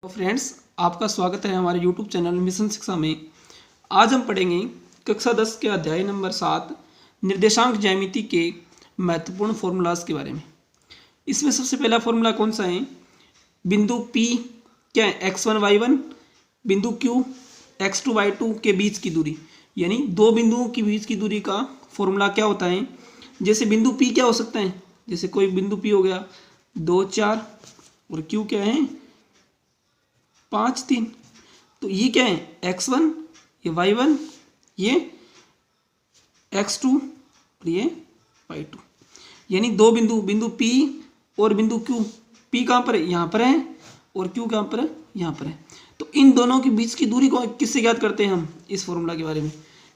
तो फ्रेंड्स, आपका स्वागत है हमारे YouTube चैनल मिशन शिक्षा में। आज हम पढ़ेंगे कक्षा 10 के अध्याय नंबर 7 निर्देशांक ज्यामिति के महत्वपूर्ण फॉर्मूलाज के बारे में। इसमें सबसे पहला फॉर्मूला कौन सा है? बिंदु P क्या है? x1 y1, बिंदु Q x2 y2 के बीच की दूरी, यानी दो बिंदुओं के बीच की दूरी का फॉर्मूला क्या होता है? जैसे बिंदु P क्या हो सकता है? जैसे कोई बिंदु P हो गया 2 4 और Q क्या है 5 3। तो ये क्या है? x1, ये y1, ये x2 और ये y2, यानी दो बिंदु P और बिंदु Q। P कहाँ पर है? यहाँ पर है, और Q कहाँ पर है? यहाँ पर है। तो इन दोनों के बीच की दूरी को किससे ज्ञात करते हैं हम? इस फॉर्मूला के बारे में।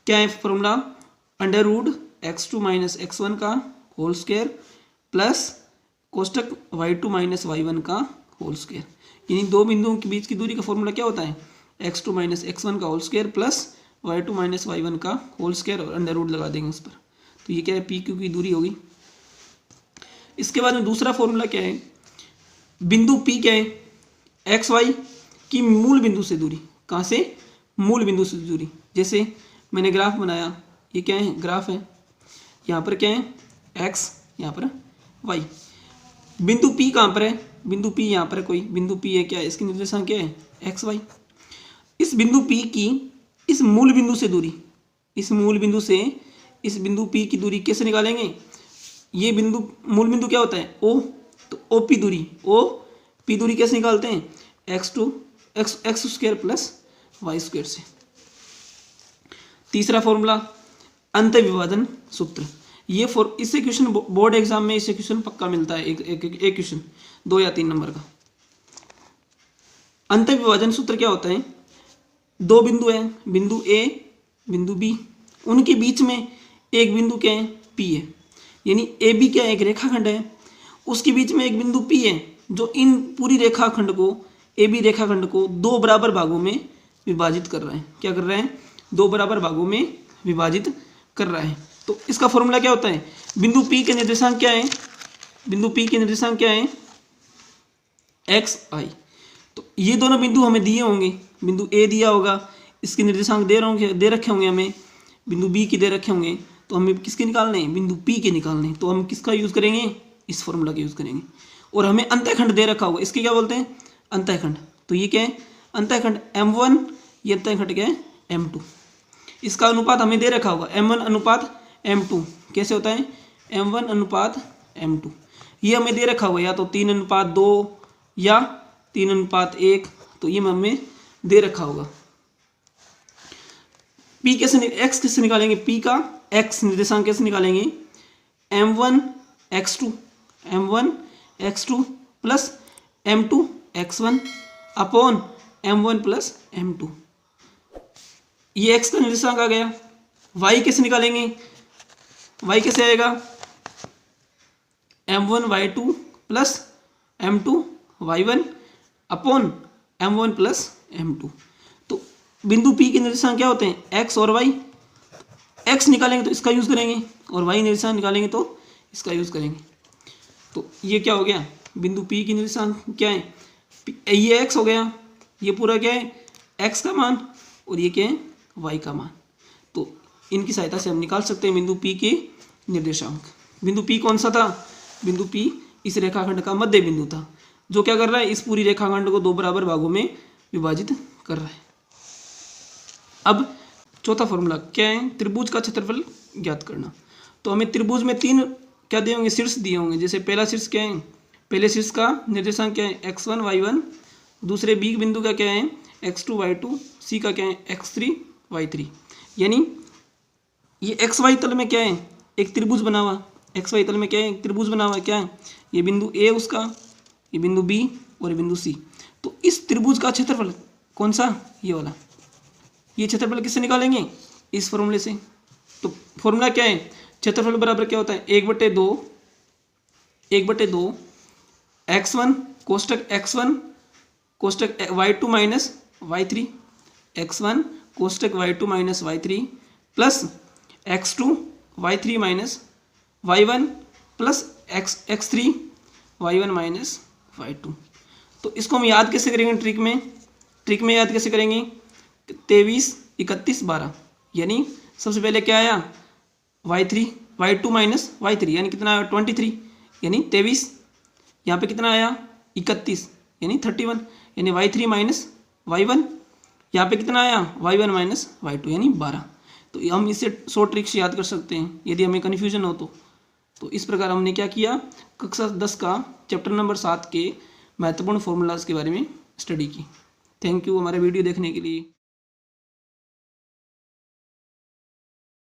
क्या है formula? Under root x2 minus x1 का होल स्क्वायर प्लस कोष्टक y2 माइनस y1 का होल स्क्वायर। यानी दो बिंदुओं के बीच की दूरी का फॉर्मूला क्या होता है? x2 माइनस x1 का whole square plus y2 minus y1 का होल स्क्वायर और अंडर रूट लगा देंगे उस पर। तो ये क्या है? पी क्यू की दूरी होगी। इसके बाद में दूसरा फॉर्मूला क्या है? बिंदु P क्या है? एक्स वाई की मूल बिंदु से दूरी। कहाँ से? मूल बिंदु से दूरी। जैसे मैंने ग्राफ बनाया, ये क्या है? ग्राफ है। यहाँ पर क्या है? x, यहाँ पर y। बिंदु P कहाँ पर है? बिंदु P यहाँ पर कोई बिंदु P है। क्या है? इसकी निर्देशांक क्या है? X Y. इस बिंदु P की इस मूल बिंदु से दूरी, इस मूल बिंदु से इस बिंदु P की दूरी कैसे निकालेंगे? ये बिंदु मूल बिंदु क्या होता है? O। तो OP दूरी, OP दूरी कैसे निकालते हैं? X square plus Y square से। तीसरा फॉर्मूला अंत विभाजन सूत्र। ये इससे क्वेश्चन बोर्ड एग्जाम में इससे क्वेश्चन पक्का मिलता है। एक क्वेश्चन 2 या 3 नंबर का। अंत विभाजन सूत्र क्या होता है? दो बिंदु हैं, बिंदु A, बिंदु B, उनके बीच में एक बिंदु क्या है? P है। यानी AB क्या है? एक रेखाखंड है। उसके बीच में एक बिंदु P है जो इन पूरी रेखाखंड को, AB रेखाखंड को दो बराबर भागों में विभाजित कर रहा है। क्या कर रहा है? दो बराबर भागों में विभाजित कर रहा है। तो इसका फॉर्मूला क्या होता है? बिंदु P के निर्देशांक क्या है? बिंदु P के निर्देशांक क्या है? एक्स आई। तो ये दोनों बिंदु हमें दिए होंगे। बिंदु A दिया होगा, इसके निर्देशांक दे रखे होंगे हमें। बिंदु B के दे रखे होंगे। तो हमें किसके निकालने हैं? बिंदु P के निकालने हैं। तो हम किसका यूज़ करेंगे? इस फॉर्मूला का यूज़ करेंगे। और हमें अंतःखंड दे रखा होगा, इसके क्या बोलते हैं? अंतःखंड। तो ये क्या है? अंतःखंड M1, ये अंतःखंड क्या है? M2। इसका अनुपात हमें दे रखा होगा M1 अनुपात M2। कैसे होता है? M1 अनुपात M2। ये हमें दे रखा हुआ है, या तो 3:2 या 3:1। तो ये हमें दे रखा होगा। P कैसे x कैसे निकालेंगे? P का x निर्देशांक कैसे निकालेंगे? M1 x2, M1 x2 plus M2 x1 upon M1 plus M2। ये x का निर्देशांक आ गया। y कैसे निकालेंगे? y कैसे आएगा? M1 y2 plus M2 y1 upon M1 plus M2। तो बिंदु P के निर्देशांक क्या होते हैं? x और y। x निकालेंगे तो इसका यूज़ करेंगे, और y निर्देशांक निकालेंगे तो इसका यूज़ करेंगे। तो ये क्या हो गया? बिंदु P की निर्देशांक क्या है? ये x हो गया, ये पूरा क्या है? x का मान, और ये क्या है? y का मान। तो इनकी सहायता से हम निकाल सकते हैं बिंदु P के निर्देशांक। बिंदु P कौन सा था? बिंदु P इस रेखाखंड का मध्य बिंदु था, जो क्या कर रहा है? इस पूरी रेखाखंड को दो बराबर भागों में विभाजित कर रहा है। अब चौथा फॉर्मूला क्या है? त्रिभुज का क्षेत्रफल ज्ञात करना। तो हमें त्रिभुज में 3 क्या दिए होंगे? शीर्ष दिए होंगे। जैसे पहला शीर्ष क्या है? पहले शीर्ष का निर्देशांक क्या है? x1 y1। दूसरे B बिंदु का क्या है? x2 y2। C का क्या है? x3 y3। यानी ये xy तल में क्या है? एक त्रिभुज बना हुआ। xy तल में क्या है? एक त्रिभुज बना हुआ। क्या है? ये बिंदु A उसका, ये बिंदु B और ये बिंदु C। तो इस त्रिभुज का क्षेत्रफल कौन सा? ये वाला। ये क्षेत्रफल किससे निकालेंगे? इस फॉर्मूले से। तो फॉर्मूला क्या है? क्षेत्रफल बराबर क्या होता है? 1/2 x1 कोष्टक x1 कोष्टक y2 minus y3, x1 कोष्टक y2 minus y3 plus x2 y3 minus y1 plus x3 y1 minus y2। तो इसको हम याद कैसे करेंगे ट्रिक में याद कैसे करेंगे 23 31 12 यानी सबसे पहले क्या आया y2 माइनस y3 यानी कितना आया 23 यानी 23। यहाँ पे कितना आया 31 यानी 31 यानी y3 माइनस y1। यहाँ पे कितना आया y1 माइनस y2 यानी 12। तो हम इसे 100 ट्रिक्स याद कर सकते हैं यदि हमें कन्फ्यूजन हो तो इस प्रकार हमने क्या किया कक्षा 10 का चैप्टर नंबर 7 के महत्वपूर्ण फॉर्मूलाज के बारे में स्टडी की। थैंक यू हमारे वीडियो देखने के लिए।